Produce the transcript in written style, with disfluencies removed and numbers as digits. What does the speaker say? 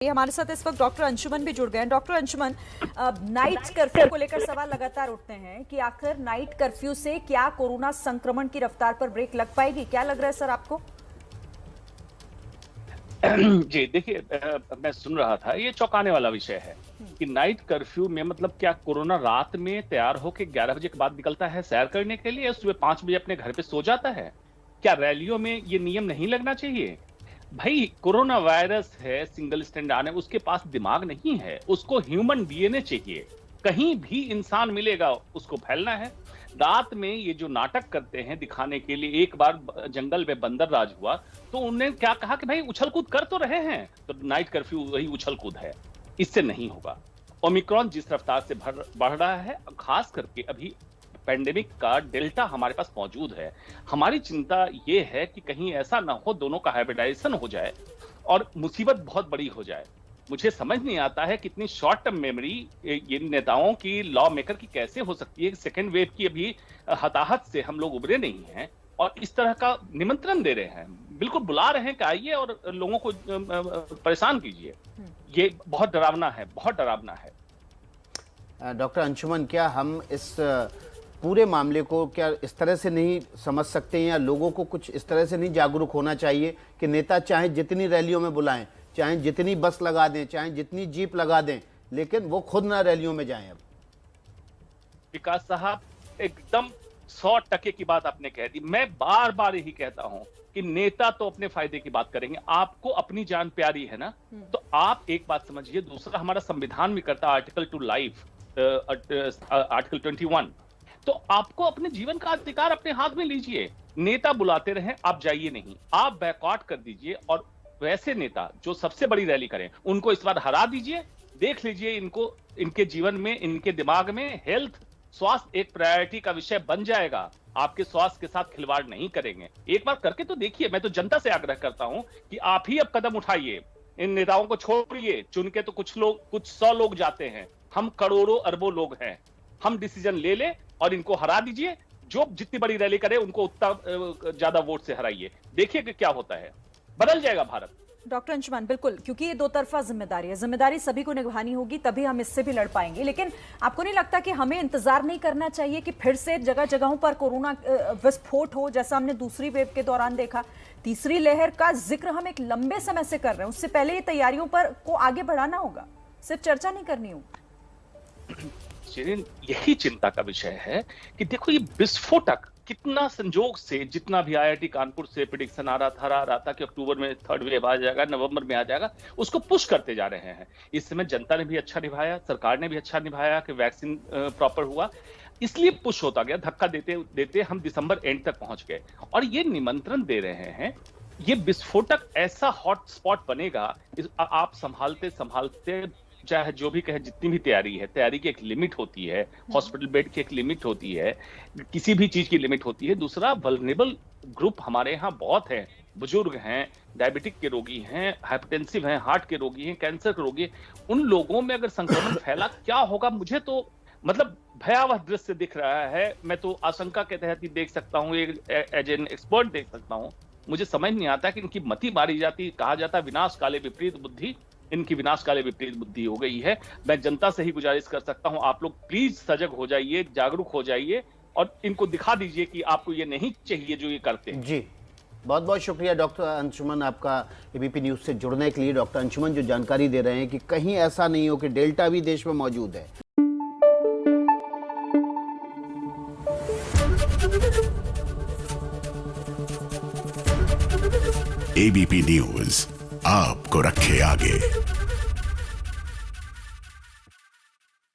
हमारे साथ इस वक्त डॉक्टर अंशुमन भी जुड़ गए हैं। डॉक्टर अंशुमन, नाइट कर्फ्यू को लेकर सवाल लगातार उठते हैं कि आखिर नाइट कर्फ्यू से क्या कोरोना संक्रमण की रफ्तार पर ब्रेक लग पाएगी? क्या लग रहा है सर आपको? जी देखिए, मैं सुन रहा था, ये चौंकाने वाला विषय है कि नाइट कर्फ्यू में मतलब क्या कोरोना रात में तैयार होकर 11 बजे के बाद निकलता है सैर करने के लिए, सुबह 5 बजे अपने घर पे सो जाता है? क्या रैलियों में ये नियम नहीं लगना चाहिए? भाई कोरोना वायरस है, सिंगल स्टैंड आने, उसके पास दिमाग नहीं है, उसको ह्यूमन डीएनए चाहिए। कहीं भी इंसान मिलेगा उसको फैलना है। रात में ये जो नाटक करते हैं दिखाने के लिए, एक बार जंगल में बंदर राज हुआ तो उन्होंने क्या कहा कि भाई उछल कूद कर तो रहे हैं, तो नाइट कर्फ्यू वही उछल कूद है। इससे नहीं होगा। ओमिक्रॉन जिस रफ्तार से बढ़ रहा है, खास करके अभी पेंडेमिक का डेल्टा हमारे पास मौजूद है, हमारी चिंता ये है कि कहीं ऐसा ना हो दोनों का हाइब्रिडाइजेशन हो जाए और मुसीबत बहुत बड़ी हो जाए। मुझे समझ नहीं आता है कितनी शॉर्ट टर्म मेमोरी ये नेताओं की, लॉ मेकर की कैसे हो सकती है। सेकेंड वेव की अभी हताहत से हम लोग उबरे नहीं हैं और इस तरह का निमंत्रण दे रहे हैं, बिल्कुल बुला रहे हैं कि आइए और लोगों को परेशान कीजिए। ये बहुत डरावना है, बहुत डरावना है। डॉक्टर अंशुमन, क्या हम इस पूरे मामले को क्या इस तरह से नहीं समझ सकते हैं, या लोगों को कुछ इस तरह से नहीं जागरूक होना चाहिए कि नेता चाहे जितनी रैलियों में बुलाएं, चाहे जितनी बस लगा दें, चाहे जितनी जीप लगा दें, लेकिन वो खुद ना रैलियों में जाएं? अब विकास साहब, एकदम 100% की बात आपने कह दी। मैं बार बार यही कहता हूं कि नेता तो अपने फायदे की बात करेंगे, आपको अपनी जान प्यारी है ना, तो आप एक बात समझिए। दूसरा, हमारा संविधान भी करता है आर्टिकल टू लाइफ, आर्टिकल 21, तो आपको अपने जीवन का अधिकार अपने हाथ में लीजिए। नेता बुलाते रहे, आप जाइए नहीं, आप बैकआउट कर दीजिए और वैसे नेता जो सबसे बड़ी रैली करें उनको इस बार हरा दीजिए। देख लीजिए इनको, इनके जीवन में, इनके दिमाग में हेल्थ, स्वास्थ्य एक प्रायोरिटी का विषय बन जाएगा। आपके स्वास्थ्य के साथ खिलवाड़ नहीं करेंगे। एक बार करके तो देखिए। मैं तो जनता से आग्रह करता हूं कि आप ही अब कदम उठाइए। इन नेताओं को छोड़िए, चुन के तो कुछ लोग, कुछ 100 लोग जाते हैं, हम करोड़ों अरबों लोग हैं। हम डिसीजन ले ले और इनको हरा दीजिए। जो जितनी बड़ी रैली करे उनको उतना ज्यादा वोट से हराइए। देखिए कि क्या होता है, बदल जाएगा भारत। डॉक्टर अंशुमन, बिल्कुल, क्योंकि ये दो तरफा जिम्मेदारी है, जिम्मेदारी सभी को निभानी होगी, तभी हम इससे भी लड़ पाएंगे। लेकिन आपको नहीं लगता कि हमें इंतजार नहीं करना चाहिए कि फिर से जगह जगहों पर कोरोना विस्फोट हो, जैसा हमने दूसरी वेव के दौरान देखा? तीसरी लहर का जिक्र हम एक लंबे समय से कर रहे हैं, उससे पहले ये तैयारियों पर को आगे बढ़ाना होगा, सिर्फ चर्चा नहीं करनी होगी। यही चिंता का विषय है कि देखो, ये विस्फोटक कितना संजोग से, जितना भी आईआईटी कानपुर से प्रेडिक्शन आ रहा था कि अक्टूबर में थर्ड वेव आ जाएगा, नवंबर में आ जाएगा, उसको पुश करते जा रहे हैं। इस समय जनता ने भी अच्छा निभाया, सरकार ने भी अच्छा निभाया कि वैक्सीन प्रॉपर हुआ, इसलिए पुश होता गया। धक्का देते देते हम दिसंबर एंड तक पहुंच गए और ये निमंत्रण दे रहे हैं। ये विस्फोटक ऐसा हॉट स्पॉट बनेगा, आप संभालते संभालते, चाहे जो भी कहे, जितनी भी तैयारी है, तैयारी की एक लिमिट होती है, हॉस्पिटल बेड की एक लिमिट होती है, किसी भी चीज की लिमिट होती है। दूसरा, वल्नरेबल ग्रुप हमारे यहाँ बहुत है, बुजुर्ग हैं, डायबिटिक के रोगी हैं, हाइपरटेंसिव हैं, हार्ट के रोगी हैं, कैंसर के रोगी हैं। उन लोगों में अगर संक्रमण फैला, क्या होगा? मुझे तो मतलब भयावह दृश्य दिख रहा है। मैं तो आशंका के तहत ही देख सकता हूँ, एज एन एक्सपर्ट देख सकता हूँ। मुझे समझ नहीं आता कि इनकी मति मारी जाती। कहा जाता विनाश काले विपरीत बुद्धि, इनकी विनाश काले विपरीत बुद्धि हो गई है। मैं जनता से ही गुजारिश कर सकता हूं, आप लोग प्लीज सजग हो जाइए, जागरूक हो जाइए और इनको दिखा दीजिए कि आपको ये नहीं चाहिए जो ये करते हैं। जी, बहुत बहुत शुक्रिया डॉक्टर अंशुमन, आपका एबीपी न्यूज से जुड़ने के लिए। डॉक्टर अंशुमन जो जानकारी दे रहे हैं कि कहीं ऐसा नहीं हो कि डेल्टा भी देश में मौजूद है। एबीपी न्यूज आपको रखे आगे।